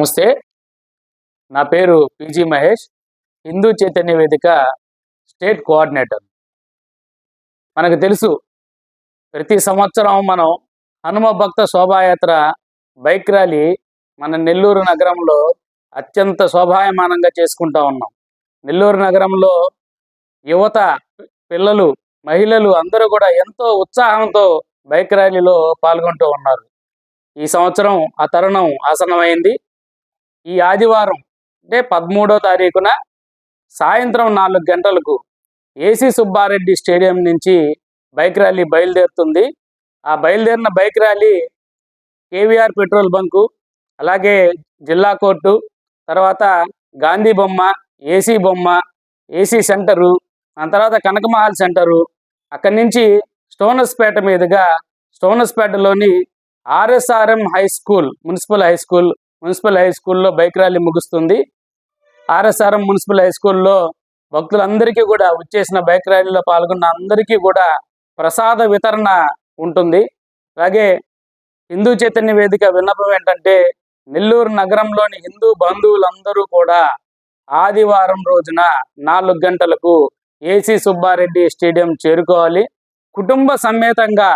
నమస్తే, నా పేరు పిజి మహేష్, హిందూ చైతన్య వేదిక స్టేట్ కోఆర్డినేటర్. మనకు తెలుసు, ప్రతి సంవత్సరం మనం హనుమ భక్త శోభాయాత్ర బైక్ ర్యాలీ మన నెల్లూరు నగరంలో అత్యంత శోభాయమానంగా చేసుకుంటా ఉన్నాం. నెల్లూరు నగరంలో యువత, పిల్లలు, మహిళలు అందరూ కూడా ఎంతో ఉత్సాహంతో బైక్ ర్యాలీలో పాల్గొంటూ ఉన్నారు. ఈ సంవత్సరం ఆ తరుణం ఆసన్నమైంది. ఈ ఆదివారం అంటే 13వ తారీఖున సాయంత్రం 4 గంటలకు ఏసీ సుబ్బారెడ్డి స్టేడియం నుంచి బైక్ ర్యాలీ బయలుదేరుతుంది. ఆ బయలుదేరిన bike rally KVR petrol bunk, అలాగే జిల్లా కోర్టు, తర్వాత గాంధీ బొమ్మ, ఏసీ సెంటరు, దాని తర్వాత కనకమహల్ సెంటరు, అక్కడి నుంచి స్టోనస్పేట మీదుగా స్టోనస్పేటలోని ఆర్ఎస్ఆర్ఎం హై స్కూల్, మున్సిపల్ హై స్కూల్లో బైక్ ర్యాలీ ముగుస్తుంది. ఆర్ఎస్ఆర్ఎం మున్సిపల్ హై స్కూల్లో భక్తులందరికీ కూడా, వచ్చేసిన బైక్ ర్యాలీలో పాల్గొన్న అందరికీ కూడా ప్రసాద వితరణ ఉంటుంది. అలాగే హిందూ చైతన్య వేదిక విన్నపం ఏంటంటే, నెల్లూరు నగరంలోని హిందూ బంధువులందరూ కూడా ఆదివారం రోజున 4 గంటలకు ఏసీ సుబ్బారెడ్డి స్టేడియం చేరుకోవాలి. కుటుంబ సమేతంగా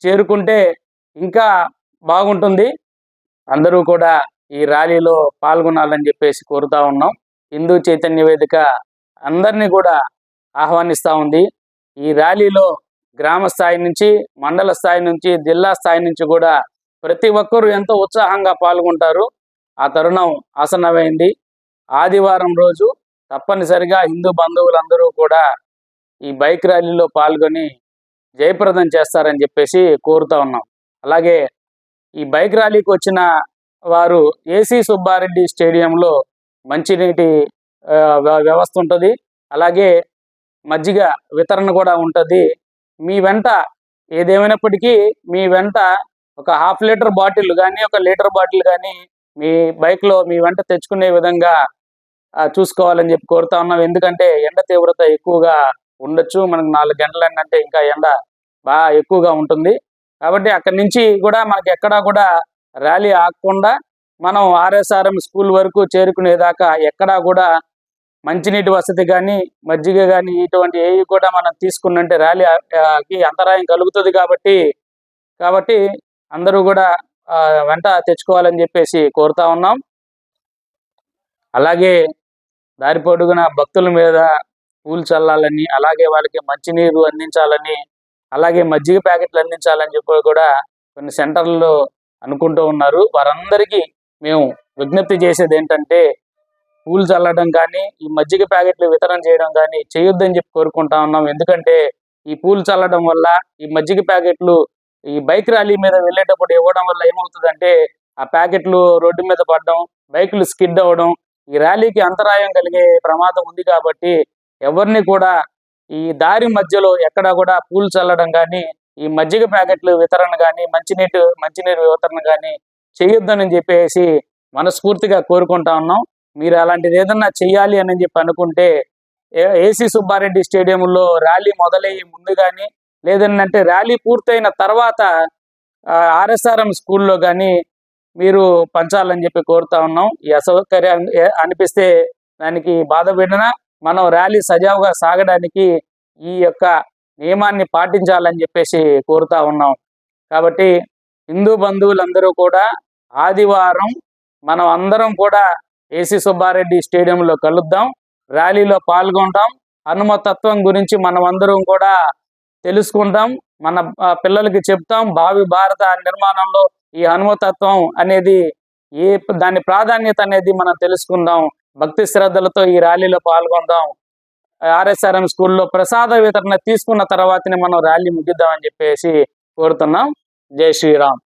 చేరుకుంటే ఇంకా బాగుంటుంది. అందరూ కూడా ఈ ర్యాలీలో పాల్గొనాలని చెప్పేసి కోరుతా ఉన్నాం. హిందూ చైతన్య వేదిక అందరినీ కూడా ఆహ్వానిస్తూ ఉంది. ఈ ర్యాలీలో గ్రామ స్థాయి నుంచి, మండల స్థాయి నుంచి, జిల్లా స్థాయి నుంచి కూడా ప్రతి ఒక్కరూ ఎంతో ఉత్సాహంగా పాల్గొంటారు. ఆ తరుణం ఆసన్నమైంది. ఆదివారం రోజు తప్పనిసరిగా హిందూ బంధువులందరూ కూడా ఈ బైక్ ర్యాలీలో పాల్గొని జయప్రదం చేస్తారని చెప్పేసి కోరుతా ఉన్నాం. అలాగే ఈ బైక్ ర్యాలీకి వచ్చిన వారు ఏసీ సుబ్బారెడ్డి స్టేడియంలో మంచినీటి వ్యవస్థ ఉంటుంది, అలాగే మజ్జిగ వితరణ కూడా ఉంటుంది. మీ వెంట ఏదేమైనప్పటికీ మీ వెంట ఒక 1/2 లీటర్ బాటిల్ కానీ, 1 లీటర్ బాటిల్ కానీ మీ బైక్లో మీ వెంట తెచ్చుకునే విధంగా చూసుకోవాలని చెప్పి కోరుతా ఉన్నాం. ఎందుకంటే ఎండ తీవ్రత ఎక్కువగా ఉండొచ్చు. మనకు 4 గంటల అంటే ఇంకా ఎండ బాగా ఎక్కువగా ఉంటుంది. కాబట్టి అక్కడి నుంచి కూడా మనకి ఎక్కడా కూడా ర్యాలీ ఆగకుండా మనం ఆర్ఎస్ఆర్ఎం స్కూల్ వరకు చేరుకునేదాకా ఎక్కడా కూడా మంచినీటి వసతి కానీ, మజ్జిగ కానీ ఇటువంటి ఏవి కూడా మనం తీసుకున్నంటే ర్యాలీకి అంతరాయం కలుగుతుంది. కాబట్టి అందరూ కూడా వెంట తెచ్చుకోవాలని చెప్పేసి కోరుతా ఉన్నాం. అలాగే దారి పొడుగున భక్తుల మీద పూలు చల్లాలని, అలాగే వాళ్ళకి మంచినీరు అందించాలని, అలాగే మజ్జిగ ప్యాకెట్లు అందించాలని చెప్పి కూడా కొన్ని సెంటర్లలో అనుకుంటూ ఉన్నారు. వారందరికీ మేము విజ్ఞప్తి చేసేది ఏంటంటే, పూలు చల్లడం కానీ, ఈ మజ్జిగ ప్యాకెట్లు వితరణ చేయడం కానీ చేయొద్దని చెప్పి కోరుకుంటా ఉన్నాం. ఎందుకంటే ఈ పూలు చల్లడం వల్ల, ఈ మజ్జిగ ప్యాకెట్లు ఈ బైక్ ర్యాలీ మీద వెళ్ళేటప్పుడు ఇవ్వడం వల్ల ఏమవుతుందంటే, ఆ ప్యాకెట్లు రోడ్డు మీద పడడం, బైకులు స్కిడ్ అవ్వడం, ఈ ర్యాలీకి అంతరాయం కలిగే ప్రమాదం ఉంది. కాబట్టి ఎవరిని కూడా ఈ దారి మధ్యలో ఎక్కడా కూడా పూలు చల్లడం కానీ, ఈ మజ్జిగ ప్యాకెట్లు వితరణ కానీ, మంచినీరు వితరణ కానీ చేయొద్దని చెప్పేసి మనస్ఫూర్తిగా కోరుకుంటా ఉన్నాం. మీరు అలాంటిది ఏదన్నా చెయ్యాలి అని చెప్పి అనుకుంటే ఏసీ సుబ్బారెడ్డి స్టేడియంలో ర్యాలీ మొదలయ్యే ముందు కానీ, లేదంటే ర్యాలీ పూర్తయిన తర్వాత ఆర్ఎస్ఆర్ఎం స్కూల్లో కానీ మీరు పంచాలని చెప్పి కోరుతా ఉన్నాం. ఈ అసౌకర్యం అనిపిస్తే దానికి బాధపడినా మనం ర్యాలీ సజావుగా సాగడానికి ఈ యొక్క నియమాన్ని పాటించాలని చెప్పేసి కోరుతా ఉన్నాం. కాబట్టి హిందూ బంధువులందరూ కూడా ఆదివారం మనం అందరం కూడా ఏసీ సుబ్బారెడ్డి స్టేడియంలో కలుద్దాం, ర్యాలీలో పాల్గొంటాం. హనుమతత్వం గురించి మనం అందరం కూడా తెలుసుకుంటాం, మన పిల్లలకి చెప్తాం. భావి భారత నిర్మాణంలో ఈ హనుమతత్వం అనేది దాని ప్రాధాన్యత అనేది మనం తెలుసుకుందాం. భక్తి శ్రద్ధలతో ఈ ర్యాలీలో పాల్గొందాం. ఆర్ఎస్ఆర్ఎం స్కూల్లో ప్రసాద వితరణ తీసుకున్న తర్వాతనే మనం ర్యాలీ ముగిద్దామని చెప్పేసి కోరుతున్నాం. జై శ్రీరామ్.